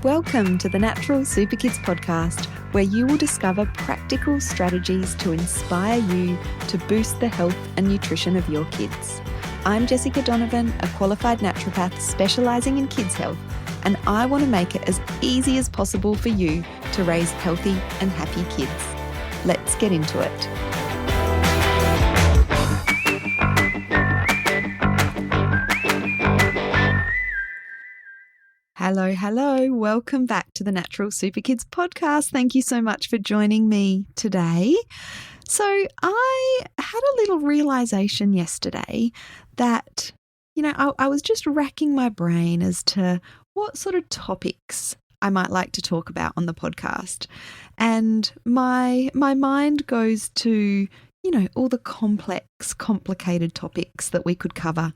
Welcome to the Natural Super Kids podcast, where you will discover practical strategies to inspire you to boost the health and nutrition of your kids. I'm Jessica Donovan, a qualified naturopath specialising in kids' health, and I want to make it as easy as possible for you to raise healthy and happy kids. Let's get into it. Hello. Welcome back to the Natural Super Kids podcast. Thank you so much for joining me today. So I had a little realization yesterday that, I was just racking my brain as to what sort of topics I might like to talk about on the podcast. And my mind goes to, all the complicated topics that we could cover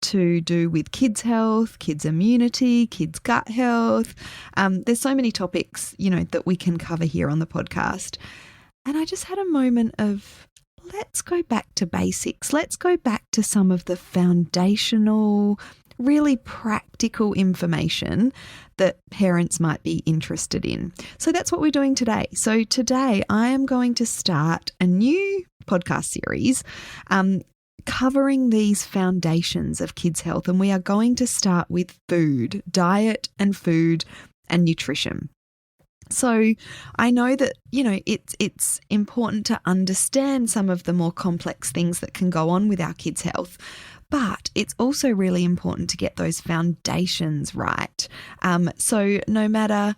to do with kids' health, kids' immunity, kids' gut health. There's so many topics, that we can cover here on the podcast. And I just had a moment of, let's go back to basics. Let's go back to some of the foundational, really practical information that parents might be interested in. So that's what we're doing today. So today I am going to start a new podcast series covering these foundations of kids' health. And we are going to start with food, diet and food and nutrition. So I know that, it's important to understand some of the more complex things that can go on with our kids' health, but it's also really important to get those foundations right. So no matter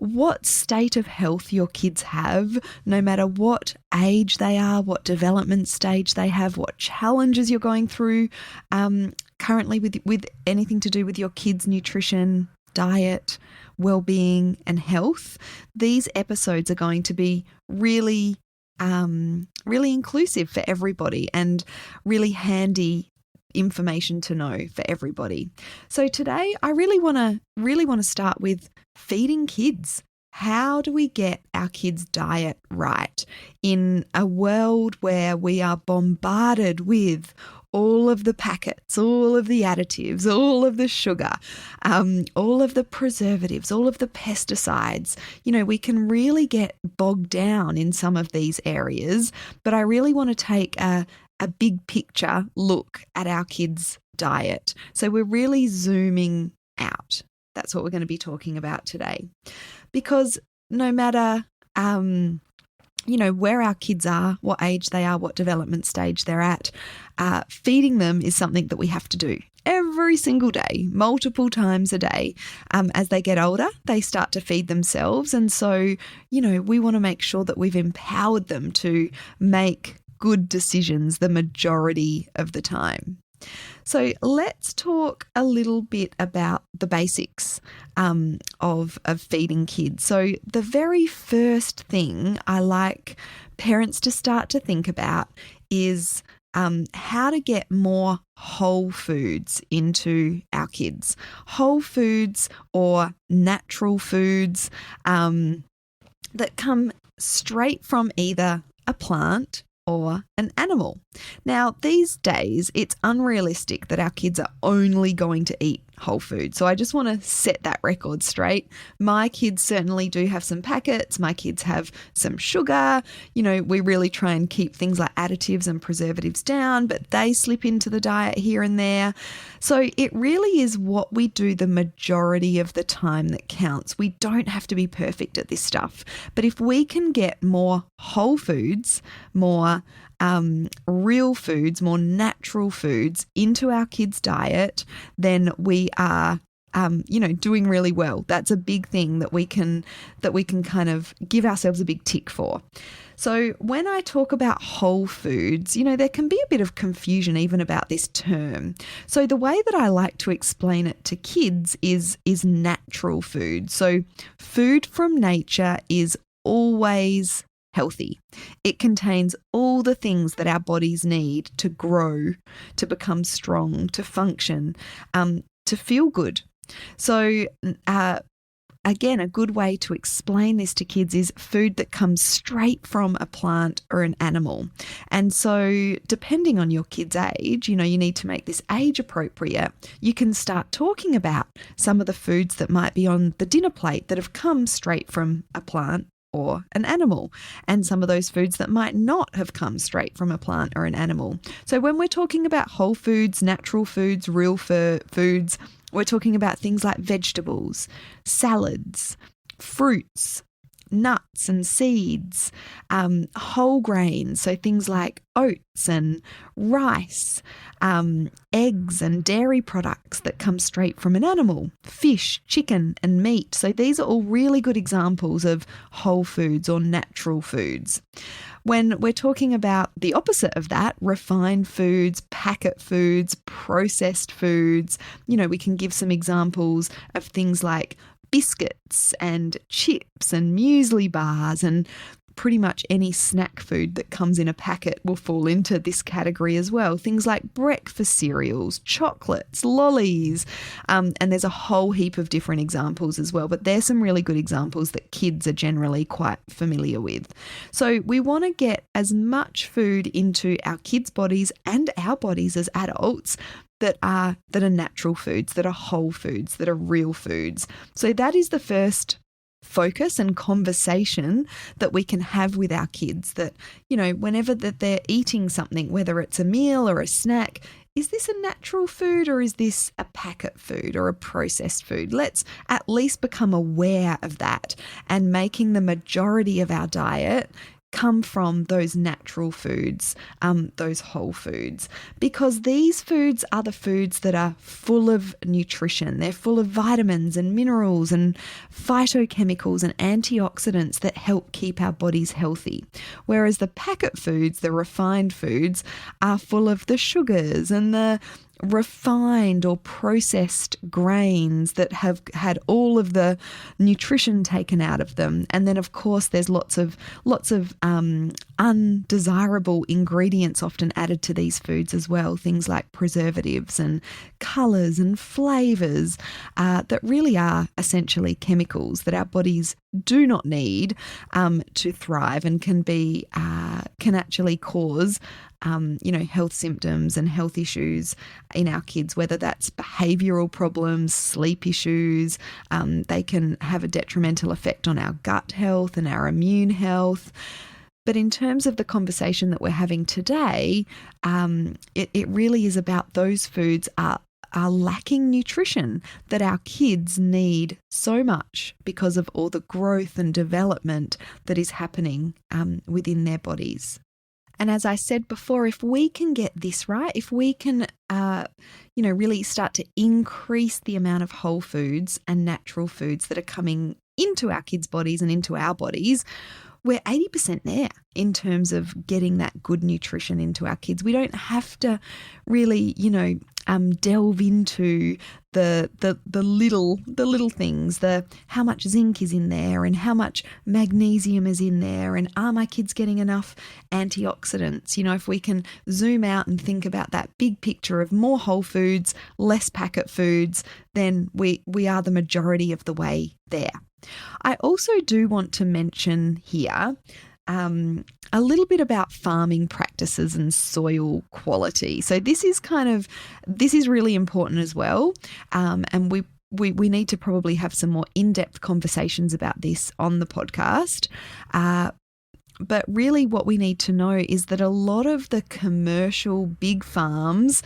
what state of health your kids have, no matter what age they are, what development stage they have, what challenges you're going through currently with anything to do with your kids' nutrition, diet, well-being and health, these episodes are going to be really inclusive for everybody and really handy information to know for everybody. So today I really want to start with feeding kids. How do we get our kids' diet right in a world where we are bombarded with all of the packets, all of the additives, all of the sugar, all of the preservatives, all of the pesticides? We can really get bogged down in some of these areas, but I really want to take a big picture look at our kids' diet. So we're really zooming out. That's what we're going to be talking about today. Because no matter, where our kids are, what age they are, what development stage they're at, feeding them is something that we have to do every single day, multiple times a day. As they get older, they start to feed themselves. And so, we want to make sure that we've empowered them to make good decisions the majority of the time. So let's talk a little bit about the basics of feeding kids. So the very first thing I like parents to start to think about is how to get more whole foods into our kids. Whole foods or natural foods that come straight from either a plant or an animal. Now, these days, it's unrealistic that our kids are only going to eat whole food. So I just want to set that record straight. My kids certainly do have some packets. My kids have some sugar. We really try and keep things like additives and preservatives down, but they slip into the diet here and there. So it really is what we do the majority of the time that counts. We don't have to be perfect at this stuff. But if we can get more whole foods, more real foods, more natural foods into our kids' diet, then we are, doing really well. That's a big thing that we can kind of give ourselves a big tick for. So when I talk about whole foods, there can be a bit of confusion even about this term. So the way that I like to explain it to kids is natural food. So food from nature is always healthy. It contains all the things that our bodies need to grow, to become strong, to function, to feel good. So a again, a good way to explain this to kids is food that comes straight from a plant or an animal. And so depending on your kid's age, you need to make this age appropriate. You can start talking about some of the foods that might be on the dinner plate that have come straight from a plant or an animal, and some of those foods that might not have come straight from a plant or an animal. So when we're talking about whole foods, natural foods, real foods, we're talking about things like vegetables, salads, fruits, nuts and seeds, whole grains, so things like oats and rice, eggs and dairy products that come straight from an animal, fish, chicken and meat. So these are all really good examples of whole foods or natural foods. When we're talking about the opposite of that, refined foods, packet foods, processed foods, we can give some examples of things like biscuits and chips and muesli bars, and pretty much any snack food that comes in a packet will fall into this category as well. Things like breakfast cereals, chocolates, lollies, and there's a whole heap of different examples as well, but there's some really good examples that kids are generally quite familiar with. So we want to get as much food into our kids' bodies and our bodies as adults that are natural foods, that are whole foods, that are real foods. So that is the first focus and conversation that we can have with our kids, that, whenever that they're eating something, whether it's a meal or a snack, is this a natural food or is this a packet food or a processed food? Let's at least become aware of that, and making the majority of our diet come from those natural foods, those whole foods, because these foods are the foods that are full of nutrition. They're full of vitamins and minerals and phytochemicals and antioxidants that help keep our bodies healthy. Whereas the packet foods, the refined foods, are full of the sugars and the refined or processed grains that have had all of the nutrition taken out of them. And then of course there's lots of undesirable ingredients often added to these foods as well, things like preservatives and colours and flavours that really are essentially chemicals that our bodies do not need to thrive, and can actually cause health symptoms and health issues in our kids, whether that's behavioural problems, sleep issues. They can have a detrimental effect on our gut health and our immune health. But in terms of the conversation that we're having today, it really is about those foods are lacking nutrition that our kids need so much because of all the growth and development that is happening within their bodies. And as I said before, if we can get this right, if we can, really start to increase the amount of whole foods and natural foods that are coming into our kids' bodies and into our bodies, we're 80% there in terms of getting that good nutrition into our kids. We don't have to really, delve into the little things, the how much zinc is in there and how much magnesium is in there, and are my kids getting enough antioxidants? If we can zoom out and think about that big picture of more whole foods, less packet foods, then we are the majority of the way there. I also do want to mention here a little bit about farming practices and soil quality. So this is really important as well, and we need to probably have some more in-depth conversations about this on the podcast. But really what we need to know is that a lot of the commercial big farms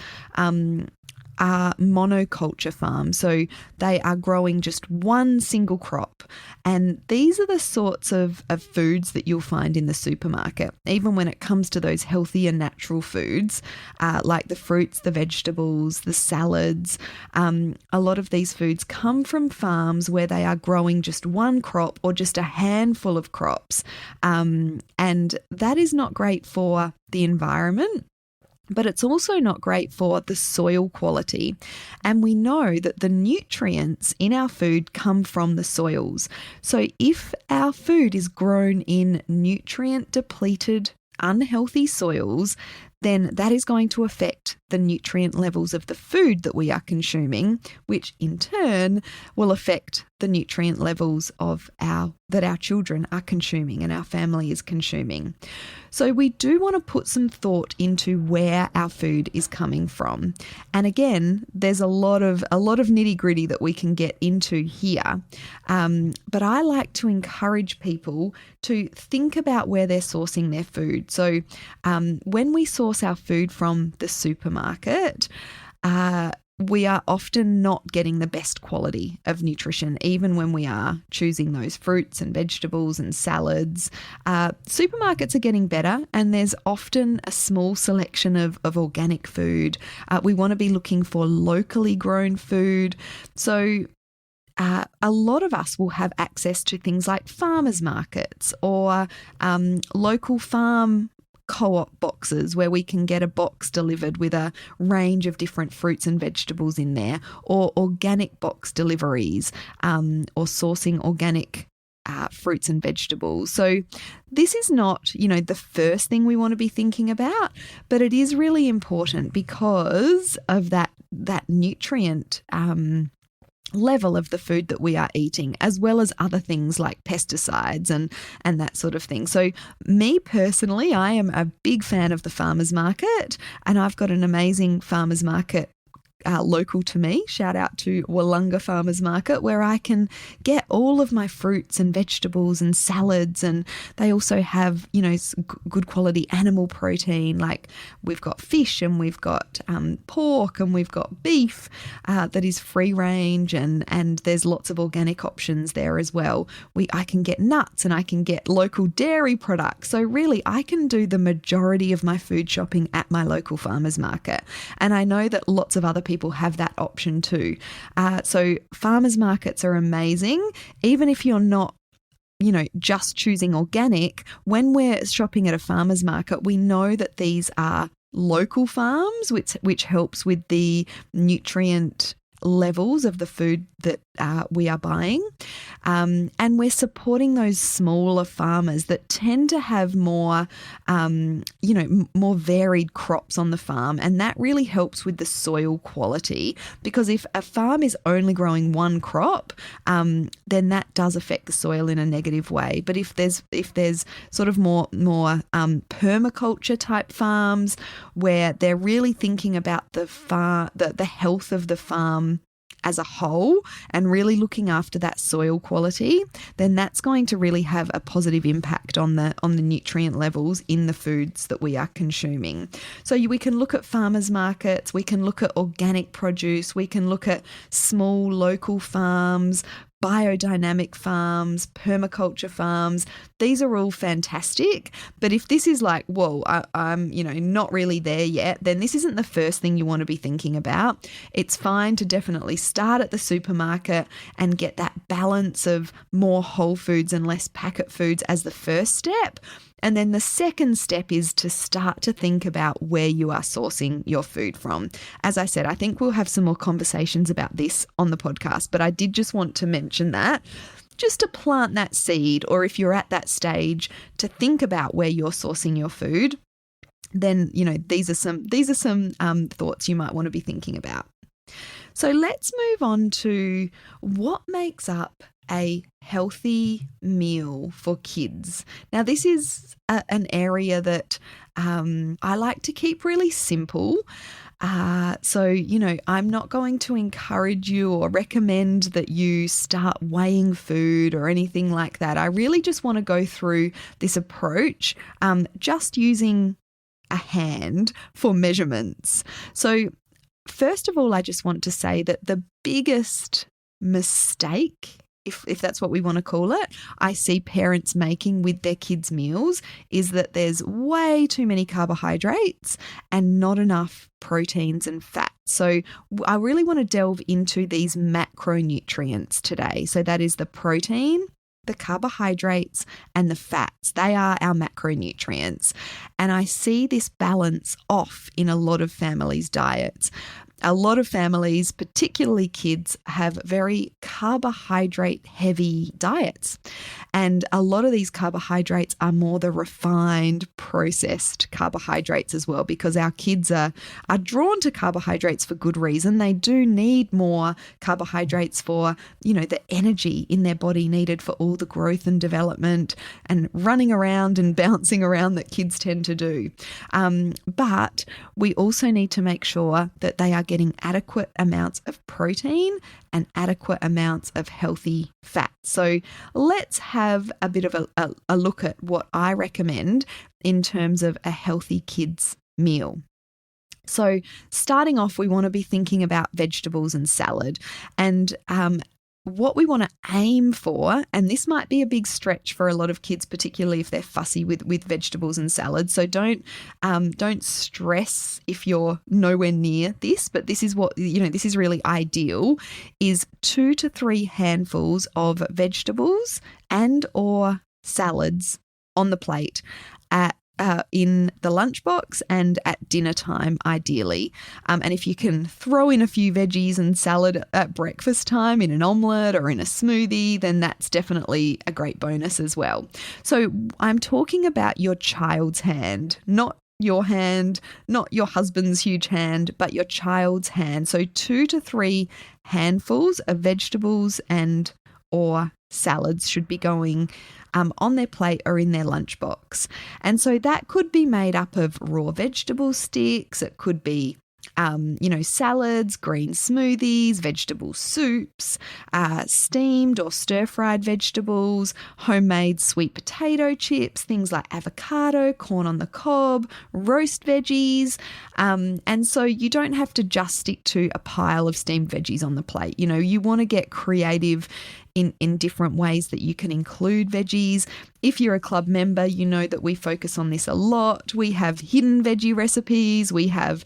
are monoculture farms. So they are growing just one single crop. And these are the sorts of foods that you'll find in the supermarket, even when it comes to those healthier natural foods, like the fruits, the vegetables, the salads. A lot of these foods come from farms where they are growing just one crop or just a handful of crops. And that is not great for the environment. But it's also not great for the soil quality. And we know that the nutrients in our food come from the soils. So if our food is grown in nutrient depleted, unhealthy soils, then that is going to affect the nutrient levels of the food that we are consuming, which in turn will affect the nutrient levels of that our children are consuming and our family is consuming. So we do want to put some thought into where our food is coming from. And again, there's a lot of nitty-gritty that we can get into here. But I like to encourage people to think about where they're sourcing their food. So when we source our food from the supermarket, we are often not getting the best quality of nutrition, even when we are choosing those fruits and vegetables and salads. Supermarkets are getting better, and there's often a small selection of organic food. We want to be looking for locally grown food. So a lot of us will have access to things like farmers markets or local farm co-op boxes where we can get a box delivered with a range of different fruits and vegetables in there, or organic box deliveries, or sourcing organic fruits and vegetables. So this is not, the first thing we want to be thinking about, but it is really important because of that nutrient level of the food that we are eating, as well as other things like pesticides and that sort of thing. So me personally, I am a big fan of the farmers market, and I've got an amazing farmers market local to me. Shout out to Wollonga Farmers Market, where I can get all of my fruits and vegetables and salads, and they also have, good quality animal protein. Like we've got fish and we've got pork and we've got beef that is free range, and there's lots of organic options there as well. I can get nuts and I can get local dairy products. So really, I can do the majority of my food shopping at my local farmers market, and I know that lots of other people have that option too. So farmers markets are amazing. Even if you're not, just choosing organic, when we're shopping at a farmers market, we know that these are local farms, which helps with the nutrient levels of the food that we are buying. And we're supporting those smaller farmers that tend to have more, more varied crops on the farm. And that really helps with the soil quality, because if a farm is only growing one crop, then that does affect the soil in a negative way. But if there's sort of more permaculture type farms where they're really thinking about the health of the farm as a whole and really looking after that soil quality, then that's going to really have a positive impact on the nutrient levels in the foods that we are consuming. So we can look at farmers markets, we can look at organic produce, we can look at small local farms, biodynamic farms, permaculture farms. These are all fantastic. But if this is like, whoa, I'm not really there yet, then this isn't the first thing you want to be thinking about. It's fine to definitely start at the supermarket and get that balance of more whole foods and less packet foods as the first step. And then the second step is to start to think about where you are sourcing your food from. As I said, I think we'll have some more conversations about this on the podcast, but I did just want to mention that, just to plant that seed, or if you're at that stage to think about where you're sourcing your food, then, these are some thoughts you might want to be thinking about. So let's move on to what makes up a healthy meal for kids. Now, this is an area that I like to keep really simple. So, I'm not going to encourage you or recommend that you start weighing food or anything like that. I really just want to go through this approach just using a hand for measurements. So, first of all, I just want to say that the biggest mistake, if that's what we want to call it, I see parents making with their kids' meals is that there's way too many carbohydrates and not enough proteins and fats. So I really want to delve into these macronutrients today. So that is the protein, the carbohydrates, and the fats. They are our macronutrients. And I see this balance off in a lot of families' diets. A lot of families, particularly kids, have very carbohydrate heavy diets. And a lot of these carbohydrates are more the refined, processed carbohydrates as well, because our kids are drawn to carbohydrates for good reason. They do need more carbohydrates for, the energy in their body needed for all the growth and development and running around and bouncing around that kids tend to do. But we also need to make sure that they are getting adequate amounts of protein and adequate amounts of healthy fat. So let's have a bit of a look at what I recommend in terms of a healthy kids meal. So starting off, we want to be thinking about vegetables and salad. And what we want to aim for, and this might be a big stretch for a lot of kids, particularly if they're fussy with vegetables and salads. So don't stress if you're nowhere near this, but this is what, this is really ideal, is 2 to 3 handfuls of vegetables and or salads on the plate in the lunchbox and at dinner time, ideally. And if you can throw in a few veggies and salad at breakfast time in an omelette or in a smoothie, then that's definitely a great bonus as well. So I'm talking about your child's hand, not your hand, not your husband's huge hand, but your child's hand. So 2 to 3 handfuls of vegetables and or salads should be going on their plate or in their lunchbox. And so that could be made up of raw vegetable sticks. It could be salads, green smoothies, vegetable soups, steamed or stir-fried vegetables, homemade sweet potato chips, things like avocado, corn on the cob, roast veggies. And so you don't have to just stick to a pile of steamed veggies on the plate. You want to get creative in different ways that you can include veggies. If you're a club member, you know that we focus on this a lot. We have hidden veggie recipes. We have,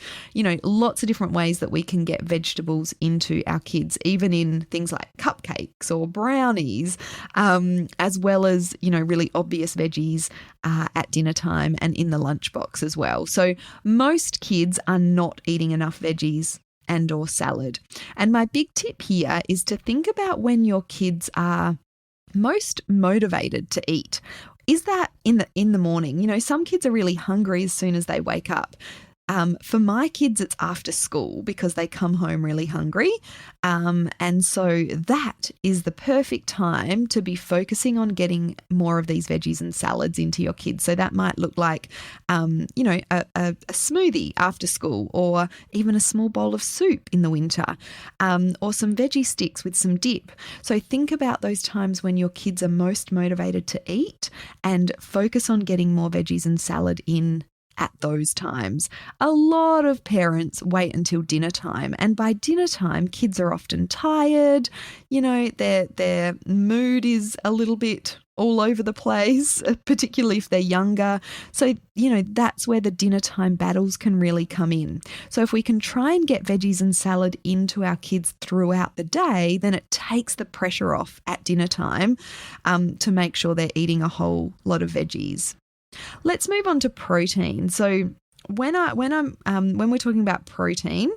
lots of different ways that we can get vegetables into our kids, even in things like cupcakes or brownies, as well as, really obvious veggies at dinner time and in the lunchbox as well. So most kids are not eating enough veggies and or salad. And my big tip here is to think about when your kids are most motivated to eat. Is that in the morning? Some kids are really hungry as soon as they wake up. For my kids, it's after school because they come home really hungry. And so that is the perfect time to be focusing on getting more of these veggies and salads into your kids. So that might look like, a smoothie after school, or even a small bowl of soup in the winter, or some veggie sticks with some dip. So think about those times when your kids are most motivated to eat and focus on getting more veggies and salad in at those times. A lot of parents wait until dinner time, and by dinner time, kids are often tired. Their mood is a little bit all over the place, particularly if they're younger. So, that's where the dinner time battles can really come in. So if we can try and get veggies and salad into our kids throughout the day, then it takes the pressure off at dinner time to make sure they're eating a whole lot of veggies. Let's move on to protein. So when we're talking about protein,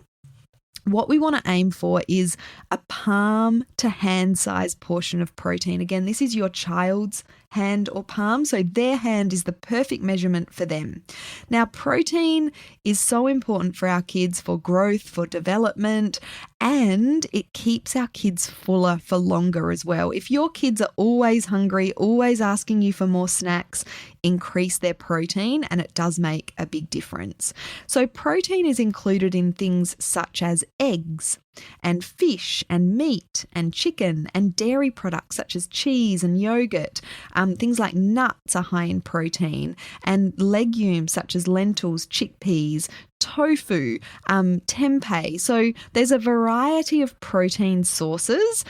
what we want to aim for is a palm to hand size portion of protein. Again, this is your child's hand or palm, so their hand is the perfect measurement for them. Now, protein is so important for our kids for growth, for development, and it keeps our kids fuller for longer as well. If your kids are always hungry, always asking you for more snacks, increase their protein, and it does make a big difference. So protein is included in things such as eggs and fish and meat and chicken and dairy products such as cheese and yogurt. Things like nuts are high in protein, and legumes such as lentils, chickpeas, tofu, tempeh. So there's a variety of protein sources.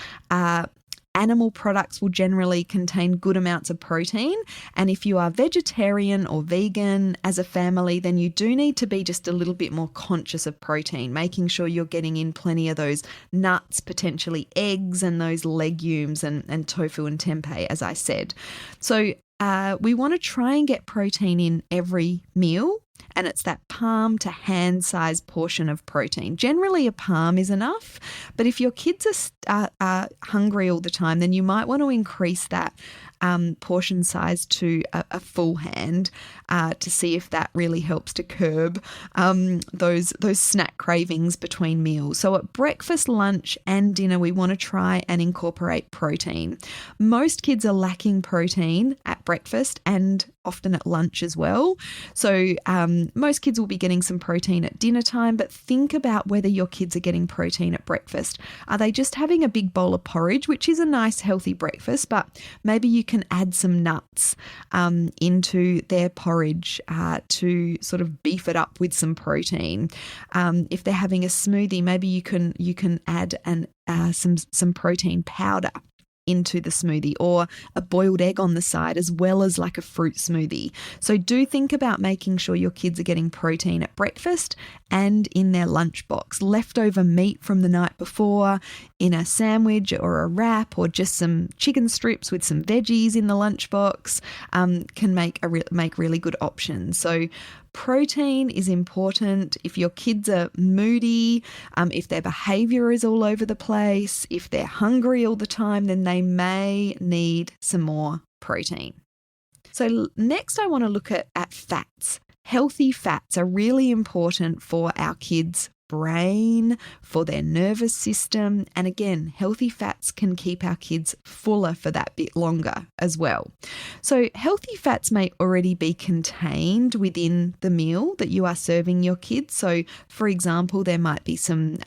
Animal products will generally contain good amounts of protein. And if you are vegetarian or vegan as a family, then you do need to be just a little bit more conscious of protein, making sure you're getting in plenty of those nuts, potentially eggs, and those legumes and tofu and tempeh, as I said. So we want to try and get protein in every meal. and it's that palm to hand size portion of protein. Generally, a palm is enough, but if your kids are hungry all the time, then you might want to increase that portion size to a full hand to see if that really helps to curb those snack cravings between meals. So at breakfast, lunch, and dinner, we want to try and incorporate protein. Most kids are lacking protein at breakfast and often at lunch as well. So most kids will be getting some protein at dinner time, but think about whether your kids are getting protein at breakfast. Are they just having a big bowl of porridge, which is a nice healthy breakfast, but maybe you can add some nuts into their porridge to sort of beef it up with some protein. If they're having a smoothie, maybe you can add some protein powder into the smoothie, or a boiled egg on the side, as well as like a fruit smoothie. So do think about making sure your kids are getting protein at breakfast and in their lunchbox. Leftover meat from the night before in a sandwich or a wrap, or just some chicken strips with some veggies in the lunchbox can make really good options. So protein is important. If your kids are moody, if their behavior is all over the place, if they're hungry all the time, then they may need some more protein. So next I want to look at fats. Healthy fats are really important for our kids' brain, for their nervous system. And again, healthy fats can keep our kids fuller for that bit longer as well. So healthy fats may already be contained within the meal that you are serving your kids. So for example, there might be some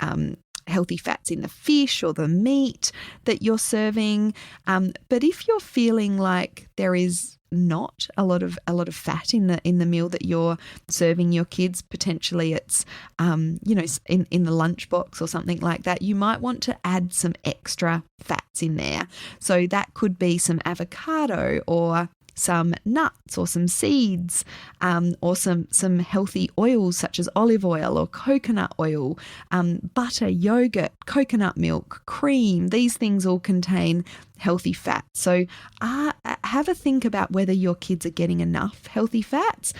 healthy fats in the fish or the meat that you're serving. But if you're feeling like there is not a lot of fat in the meal that you're serving your kids, potentially it's in the lunchbox or something like that, you might want to add some extra fats in there. So that could be some avocado or some nuts or some seeds, or some healthy oils such as olive oil or coconut oil, butter, yogurt, coconut milk, cream. These things all contain healthy fats. So have a think about whether your kids are getting enough healthy fats.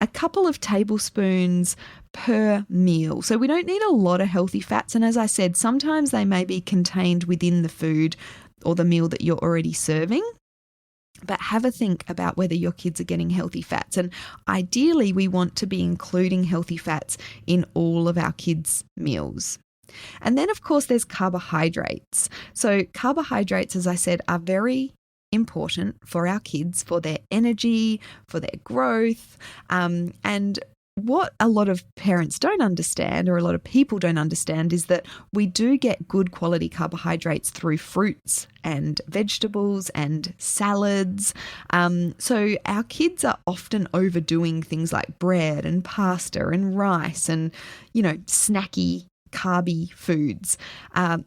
A couple of tablespoons per meal. So we don't need a lot of healthy fats. And as I said, sometimes they may be contained within the food or the meal that you're already serving. But have a think about whether your kids are getting healthy fats. And ideally, we want to be including healthy fats in all of our kids' meals. And then, of course, there's carbohydrates. So carbohydrates, as I said, are very important for our kids, for their energy, for their growth, and what a lot of parents don't understand, or a lot of people don't understand, is that we do get good quality carbohydrates through fruits and vegetables and salads. So our kids are often overdoing things like bread and pasta and rice and, snacky carby foods.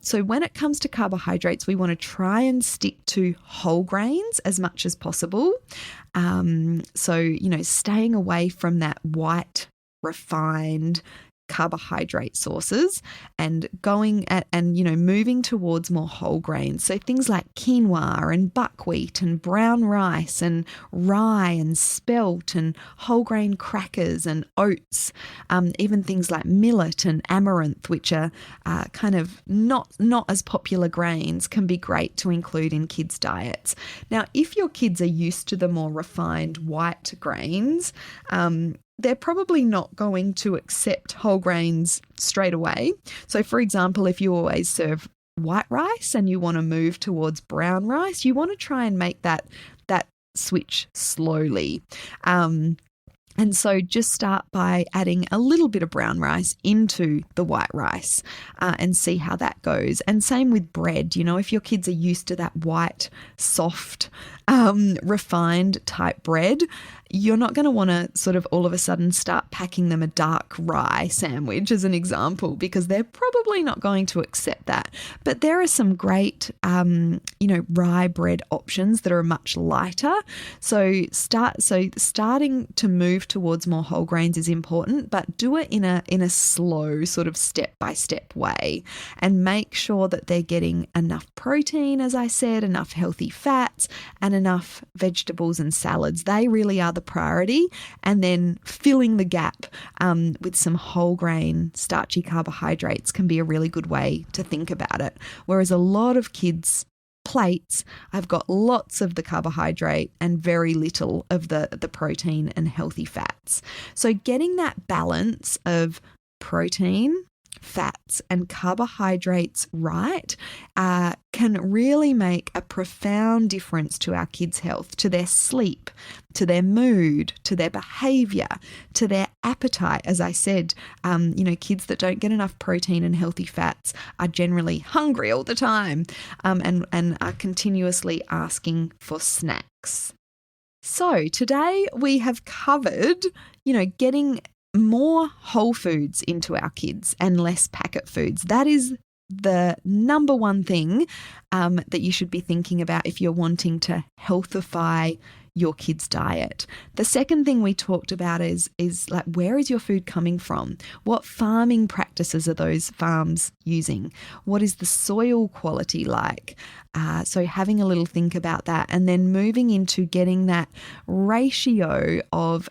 So when it comes to carbohydrates, we want to try and stick to whole grains as much as possible. So, staying away from that white, refined carbohydrate sources and moving towards more whole grains. So things like quinoa and buckwheat and brown rice and rye and spelt and whole grain crackers and oats, even things like millet and amaranth, which are kind of not as popular grains, can be great to include in kids' diets. Now, if your kids are used to the more refined white grains, they're probably not going to accept whole grains straight away. So, for example, if you always serve white rice and you want to move towards brown rice, you want to try and make that switch slowly. And so just start by adding a little bit of brown rice into the white rice and see how that goes. And same with bread. If your kids are used to that white, soft, refined type bread, you're not going to want to sort of all of a sudden start packing them a dark rye sandwich as an example, because they're probably not going to accept that. But there are some great, rye bread options that are much lighter. So starting to move towards more whole grains is important, but do it in a slow sort of step-by-step way, and make sure that they're getting enough protein, as I said, enough healthy fats, and enough vegetables and salads. They really are the the priority, and then filling the gap with some whole grain starchy carbohydrates can be a really good way to think about it. Whereas a lot of kids' plates, I've got lots of the carbohydrate and very little of the protein and healthy fats. So getting that balance of protein, fats and carbohydrates right can really make a profound difference to our kids' health, to their sleep, to their mood, to their behavior, to their appetite. As I said, kids that don't get enough protein and healthy fats are generally hungry all the time and are continuously asking for snacks. So today we have covered, getting more whole foods into our kids and less packet foods. That is the number one thing that you should be thinking about if you're wanting to healthify your kids' diet. The second thing we talked about is like, where is your food coming from? What farming practices are those farms using? What is the soil quality like? So having a little think about that, and then moving into getting that ratio of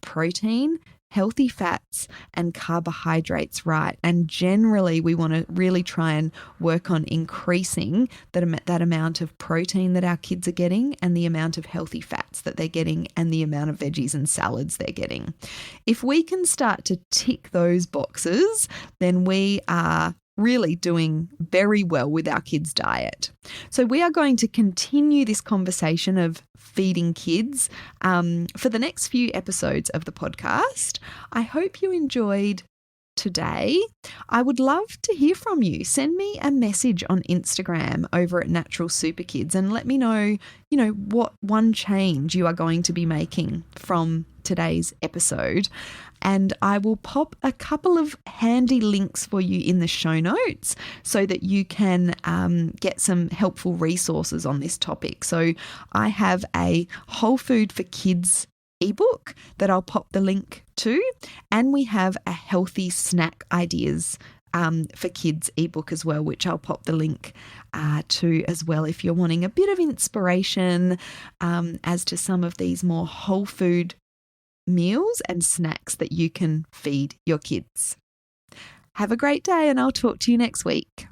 protein, healthy fats and carbohydrates right. And generally we want to really try and work on increasing that amount of protein that our kids are getting and the amount of healthy fats that they're getting and the amount of veggies and salads they're getting. If we can start to tick those boxes, then we are really doing very well with our kids' diet. So we are going to continue this conversation of feeding kids for the next few episodes of the podcast. I hope you enjoyed today. I would love to hear from you. Send me a message on Instagram over at Natural Super Kids and let me know, what one change you are going to be making from today's episode. And I will pop a couple of handy links for you in the show notes so that you can get some helpful resources on this topic. So I have a Whole Food for Kids ebook that I'll pop the link to, and we have a healthy snack ideas for kids ebook as well, which I'll pop the link to as well if you're wanting a bit of inspiration as to some of these more whole food meals and snacks that you can feed your kids. Have a great day, and I'll talk to you next week.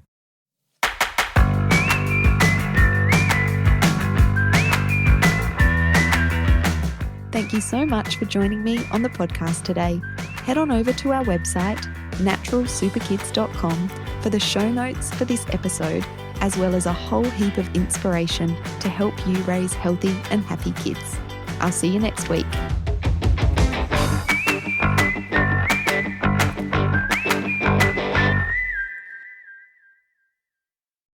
Thank you so much for joining me on the podcast today. Head on over to our website, naturalsuperkids.com, for the show notes for this episode, as well as a whole heap of inspiration to help you raise healthy and happy kids. I'll see you next week.